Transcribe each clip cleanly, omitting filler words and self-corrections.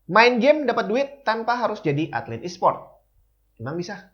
Main game dapat duit tanpa harus jadi atlet e-sport. Emang bisa?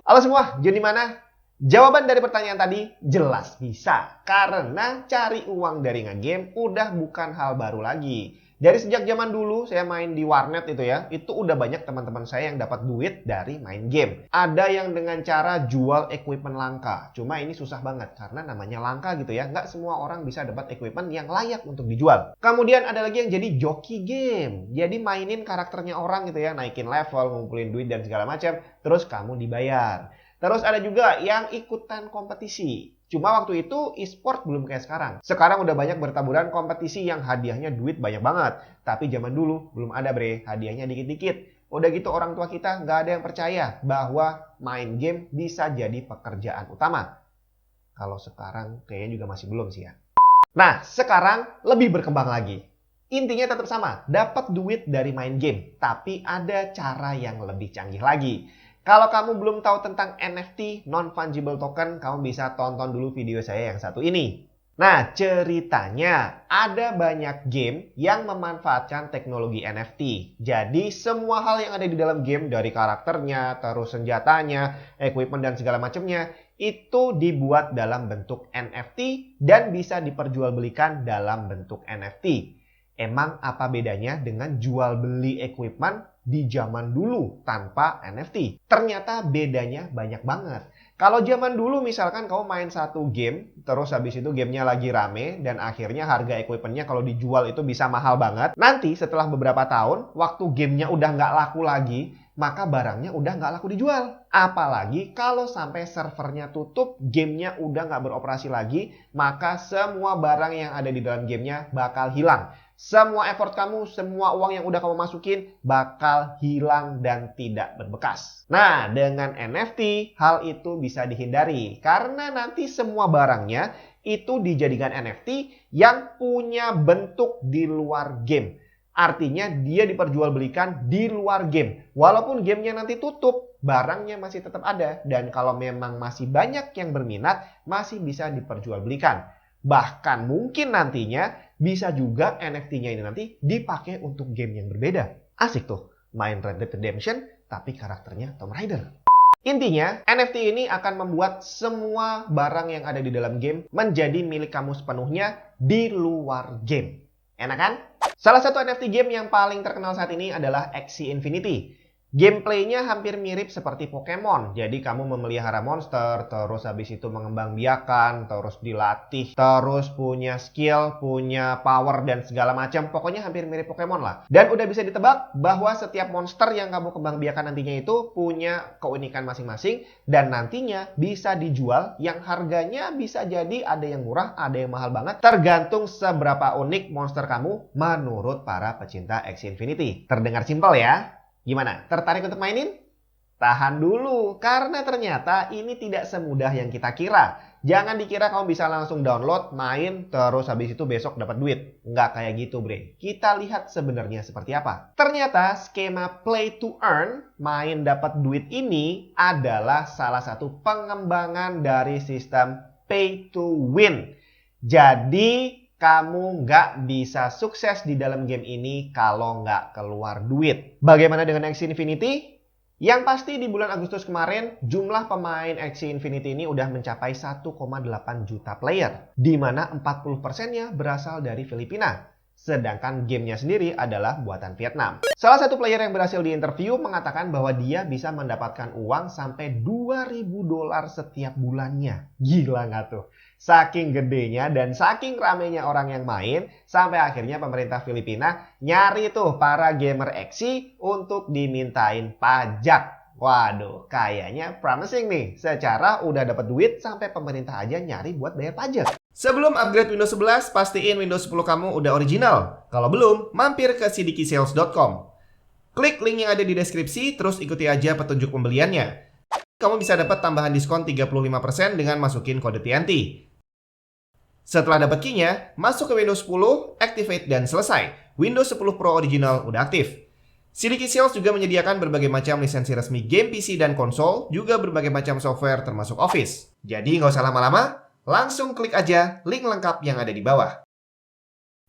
Halo semua, Joni mana? Jawaban dari pertanyaan tadi jelas bisa. Karena cari uang dari nge-game udah bukan hal baru lagi. Dari sejak zaman dulu saya main di warnet itu udah banyak teman-teman saya yang dapat duit dari main game. Ada yang dengan cara jual equipment langka. Cuma ini susah banget karena namanya langka gitu ya. Nggak semua orang bisa dapat equipment yang layak untuk dijual. Kemudian ada lagi yang jadi joki game. Jadi mainin karakternya orang gitu ya. Naikin level, ngumpulin duit dan segala macam. Terus kamu dibayar. Terus ada juga yang ikutan kompetisi. Cuma waktu itu e-sport belum kayak sekarang. Sekarang udah banyak bertaburan kompetisi yang hadiahnya duit banyak banget. Tapi zaman dulu belum ada bre, hadiahnya dikit-dikit. Udah gitu orang tua kita nggak ada yang percaya bahwa main game bisa jadi pekerjaan utama. Kalau sekarang kayaknya juga masih belum sih ya. Nah sekarang lebih berkembang lagi. Intinya tetap sama, dapat duit dari main game. Tapi ada cara yang lebih canggih lagi. Kalau kamu belum tahu tentang NFT, non-fungible token, kamu bisa tonton dulu video saya yang satu ini. Nah, ceritanya ada banyak game yang memanfaatkan teknologi NFT. Jadi, semua hal yang ada di dalam game, dari karakternya, terus senjatanya, equipment, dan segala macamnya, itu dibuat dalam bentuk NFT dan bisa diperjualbelikan dalam bentuk NFT. Emang apa bedanya dengan jual beli equipment di zaman dulu tanpa NFT? Ternyata bedanya banyak banget. Kalau zaman dulu misalkan kamu main satu game, terus habis itu gamenya lagi rame, dan akhirnya harga equipmentnya kalau dijual itu bisa mahal banget. Nanti setelah beberapa tahun, waktu gamenya udah nggak laku lagi, maka barangnya udah nggak laku dijual. Apalagi kalau sampai servernya tutup, gamenya udah nggak beroperasi lagi, maka semua barang yang ada di dalam gamenya bakal hilang. Semua effort kamu, semua uang yang udah kamu masukin bakal hilang dan tidak berbekas. Nah, dengan NFT, hal itu bisa dihindari. Karena nanti semua barangnya itu dijadikan NFT yang punya bentuk di luar game. Artinya dia diperjualbelikan di luar game. Walaupun gamenya nanti tutup, barangnya masih tetap ada. Dan kalau memang masih banyak yang berminat, masih bisa diperjualbelikan. Bahkan mungkin nantinya bisa juga NFT-nya ini nanti dipakai untuk game yang berbeda. Asik tuh, main Red Dead Redemption tapi karakternya Tomb Raider. Intinya, NFT ini akan membuat semua barang yang ada di dalam game menjadi milik kamu sepenuhnya di luar game. Enak kan? Salah satu NFT game yang paling terkenal saat ini adalah Axie Infinity. Gameplaynya hampir mirip seperti Pokemon. Jadi kamu memelihara monster, terus habis itu mengembangbiakan, terus dilatih, terus punya skill, punya power dan segala macam. Pokoknya hampir mirip Pokemon lah. Dan udah bisa ditebak bahwa setiap monster yang kamu kembangbiakan nantinya itu punya keunikan masing-masing. Dan nantinya bisa dijual yang harganya bisa jadi ada yang murah, ada yang mahal banget. Tergantung seberapa unik monster kamu menurut para pecinta Axie Infinity. Terdengar simpel ya? Gimana? Tertarik untuk mainin? Tahan dulu, karena ternyata ini tidak semudah yang kita kira. Jangan dikira kamu bisa langsung download, main, terus habis itu besok dapat duit. Nggak kayak gitu, bre. Kita lihat sebenarnya seperti apa. Ternyata skema play to earn, main dapat duit ini adalah salah satu pengembangan dari sistem pay to win. Jadi kamu nggak bisa sukses di dalam game ini kalau nggak keluar duit. Bagaimana dengan Axie Infinity? Yang pasti di bulan Agustus kemarin, jumlah pemain Axie Infinity ini udah mencapai 1,8 juta player. Di mana 40%-nya berasal dari Filipina. Sedangkan gamenya sendiri adalah buatan Vietnam. Salah satu player yang berhasil diinterview mengatakan bahwa dia bisa mendapatkan uang sampai $2.000 setiap bulannya. Gila nggak tuh? Saking gedenya dan saking ramenya orang yang main, sampai akhirnya pemerintah Filipina nyari tuh para gamer Axie untuk dimintain pajak. Waduh, kayaknya promising nih. Secara udah dapat duit sampai pemerintah aja nyari buat bayar pajak. Sebelum upgrade Windows 11, pastiin Windows 10 kamu udah original. Kalau belum, mampir ke sidikisales.com. Klik link yang ada di deskripsi, terus ikuti aja petunjuk pembeliannya. Kamu bisa dapat tambahan diskon 35% dengan masukin kode TNT. Setelah dapat key-nya, masuk ke Windows 10, activate dan selesai. Windows 10 Pro Original udah aktif. Sidiki Sales juga menyediakan berbagai macam lisensi resmi game PC dan konsol, juga berbagai macam software termasuk Office. Jadi nggak usah lama-lama, langsung klik aja link lengkap yang ada di bawah.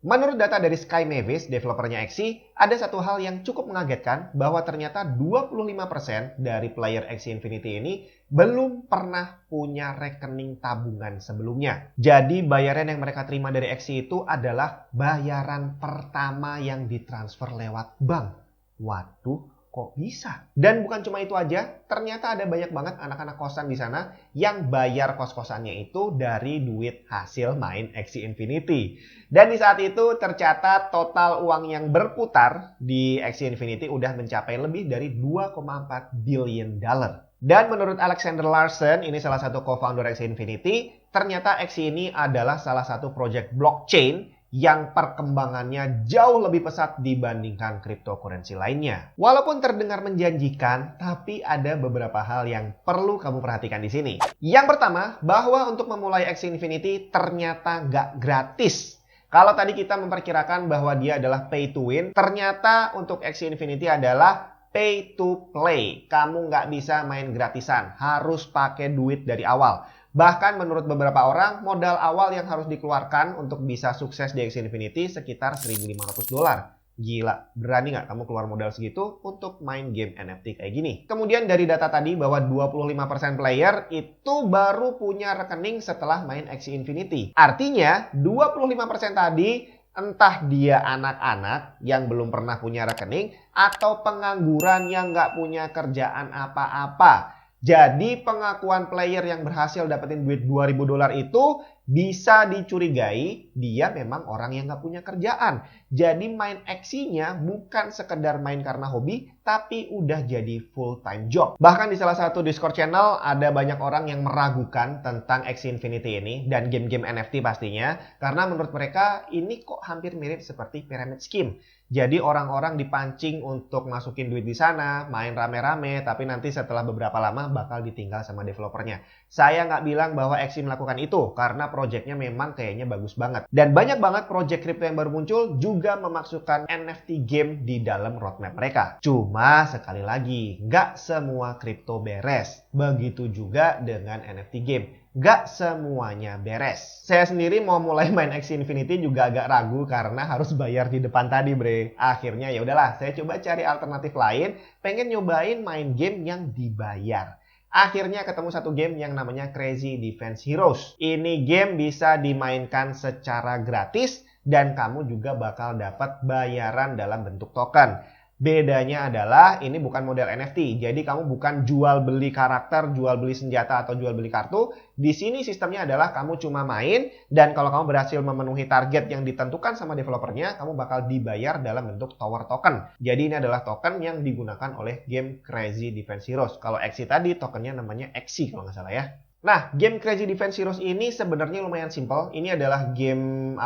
Menurut data dari Sky Mavis, developernya Axie, ada satu hal yang cukup mengagetkan bahwa ternyata 25% dari player Axie Infinity ini belum pernah punya rekening tabungan sebelumnya. Jadi bayaran yang mereka terima dari Axie itu adalah bayaran pertama yang ditransfer lewat bank. Waduh, kok bisa? Dan bukan cuma itu aja, ternyata ada banyak banget anak-anak kosan di sana yang bayar kos-kosannya itu dari duit hasil main Axie Infinity. Dan di saat itu tercatat total uang yang berputar di Axie Infinity udah mencapai lebih dari 2,4 billion dollar. Dan menurut Alexander Larsen, ini salah satu co-founder Axie Infinity, ternyata Axie ini adalah salah satu project blockchain yang perkembangannya jauh lebih pesat dibandingkan cryptocurrency lainnya. Walaupun terdengar menjanjikan, tapi ada beberapa hal yang perlu kamu perhatikan di sini. Yang pertama, bahwa untuk memulai Axie Infinity ternyata nggak gratis. Kalau tadi kita memperkirakan bahwa dia adalah pay to win, ternyata untuk Axie Infinity adalah pay to play. Kamu nggak bisa main gratisan, harus pakai duit dari awal. Bahkan menurut beberapa orang, modal awal yang harus dikeluarkan untuk bisa sukses di Axie Infinity sekitar $1.500. Gila, berani nggak kamu keluar modal segitu untuk main game NFT kayak gini? Kemudian dari data tadi bahwa 25% player itu baru punya rekening setelah main Axie Infinity. Artinya 25% tadi entah dia anak-anak yang belum pernah punya rekening atau pengangguran yang nggak punya kerjaan apa-apa. Jadi pengakuan player yang berhasil dapetin duit $2.000 itu bisa dicurigai dia memang orang yang nggak punya kerjaan. Jadi main Axie-nya bukan sekedar main karena hobi, tapi udah jadi full time job. Bahkan di salah satu Discord channel ada banyak orang yang meragukan tentang Axie Infinity ini dan game-game NFT pastinya. Karena menurut mereka ini kok hampir mirip seperti pyramid scheme. Jadi orang-orang dipancing untuk masukin duit di sana, main rame-rame, tapi nanti setelah beberapa lama bakal ditinggal sama developernya. Saya nggak bilang bahwa Axie melakukan itu, karena projectnya memang kayaknya bagus banget. Dan banyak banget project crypto yang baru muncul juga memasukkan NFT game di dalam roadmap mereka. Cuma sekali lagi, nggak semua crypto beres. Begitu juga dengan NFT game. Gak semuanya beres. Saya sendiri mau mulai main Axie Infinity juga agak ragu karena harus bayar di depan tadi, bre. Akhirnya ya udahlah, saya coba cari alternatif lain, pengen nyobain main game yang dibayar. Akhirnya ketemu satu game yang namanya Crazy Defense Heroes. Ini game bisa dimainkan secara gratis dan kamu juga bakal dapat bayaran dalam bentuk token. Bedanya adalah ini bukan model NFT. Jadi kamu bukan jual beli karakter, jual beli senjata atau jual beli kartu. Di sini sistemnya adalah kamu cuma main dan kalau kamu berhasil memenuhi target yang ditentukan sama developernya, kamu bakal dibayar dalam bentuk tower token. Jadi ini adalah token yang digunakan oleh game Crazy Defense Heroes. Kalau Axie tadi tokennya namanya Axie kalau nggak salah ya. Nah, game Crazy Defense Heroes ini sebenarnya lumayan simple. Ini adalah game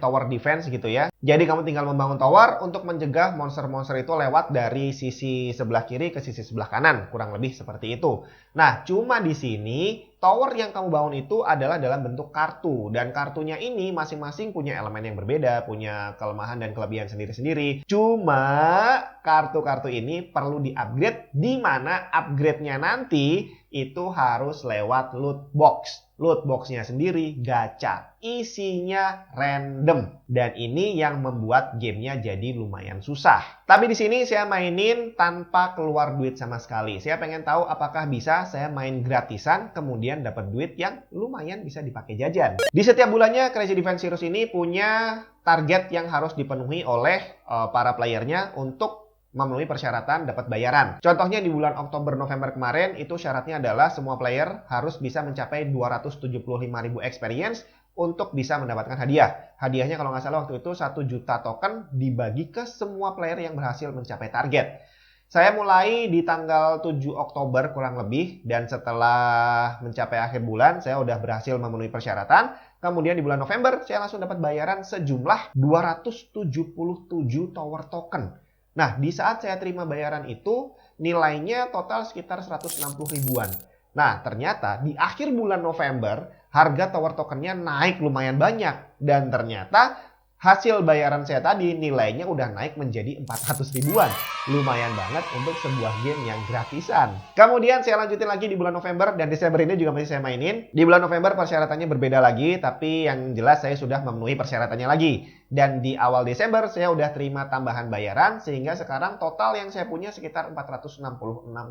tower defense gitu ya. Jadi kamu tinggal membangun tower untuk mencegah monster-monster itu lewat dari sisi sebelah kiri ke sisi sebelah kanan, kurang lebih seperti itu. Nah, cuma di sini tower yang kamu bangun itu adalah dalam bentuk kartu dan kartunya ini masing-masing punya elemen yang berbeda, punya kelemahan dan kelebihan sendiri-sendiri. Cuma kartu-kartu ini perlu di-upgrade di mana upgrade-nya nanti itu harus lewat loot box. Loot box-nya sendiri gacha, isinya random. Dan ini yang membuat gamenya jadi lumayan susah. Tapi di sini saya mainin tanpa keluar duit sama sekali. Saya pengen tahu apakah bisa saya main gratisan kemudian dapat duit yang lumayan bisa dipakai jajan. Di setiap bulannya Crazy Defense Heroes ini punya target yang harus dipenuhi oleh para playernya untuk memenuhi persyaratan dapat bayaran. Contohnya di bulan Oktober-November kemarin itu syaratnya adalah semua player harus bisa mencapai 275.000 experience untuk bisa mendapatkan hadiah. Hadiahnya kalau nggak salah waktu itu 1 juta token dibagi ke semua player yang berhasil mencapai target. Saya mulai di tanggal 7 Oktober kurang lebih dan setelah mencapai akhir bulan saya udah berhasil memenuhi persyaratan. Kemudian di bulan November saya langsung dapat bayaran sejumlah 277 tower token. Nah, di saat saya terima bayaran itu, nilainya total sekitar 160 ribuan. Nah, ternyata di akhir bulan November, harga tower tokennya naik lumayan banyak. Dan ternyata hasil bayaran saya tadi nilainya udah naik menjadi 400 ribuan. Lumayan banget untuk sebuah game yang gratisan. Kemudian saya lanjutin lagi di bulan November dan Desember ini juga masih saya mainin. Di bulan November persyaratannya berbeda lagi, tapi yang jelas saya sudah memenuhi persyaratannya lagi. Dan di awal Desember saya udah terima tambahan bayaran, sehingga sekarang total yang saya punya sekitar 466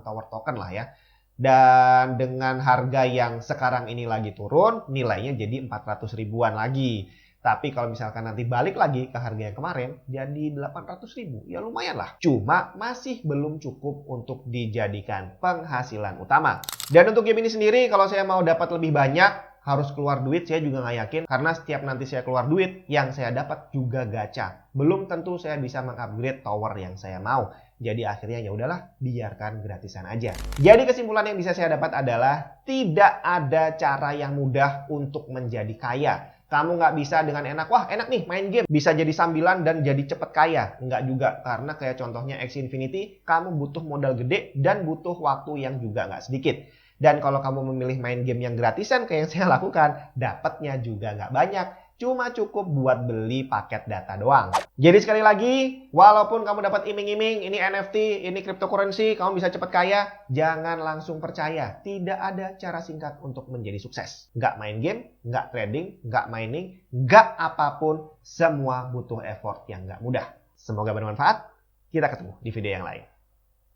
tower token lah ya. Dan dengan harga yang sekarang ini lagi turun, nilainya jadi 400 ribuan lagi. Tapi kalau misalkan nanti balik lagi ke harga yang kemarin, jadi 800 ribu. Ya lumayan lah. Cuma masih belum cukup untuk dijadikan penghasilan utama. Dan untuk game ini sendiri, kalau saya mau dapat lebih banyak, harus keluar duit, saya juga nggak yakin. Karena setiap nanti saya keluar duit, yang saya dapat juga gacha. Belum tentu saya bisa mengupgrade tower yang saya mau. Jadi akhirnya ya udahlah, biarkan gratisan aja. Jadi kesimpulan yang bisa saya dapat adalah tidak ada cara yang mudah untuk menjadi kaya. Kamu nggak bisa dengan enak, wah enak nih main game, bisa jadi sambilan dan jadi cepet kaya. Nggak juga, karena kayak contohnya Axie Infinity, kamu butuh modal gede dan butuh waktu yang juga nggak sedikit. Dan kalau kamu memilih main game yang gratisan kayak yang saya lakukan, dapatnya juga nggak banyak. Cuma cukup buat beli paket data doang. Jadi sekali lagi, walaupun kamu dapat iming-iming, ini NFT, ini cryptocurrency, kamu bisa cepat kaya, jangan langsung percaya. Tidak ada cara singkat untuk menjadi sukses. Nggak main game, nggak trading, nggak mining, nggak apapun, semua butuh effort yang nggak mudah. Semoga bermanfaat. Kita ketemu di video yang lain.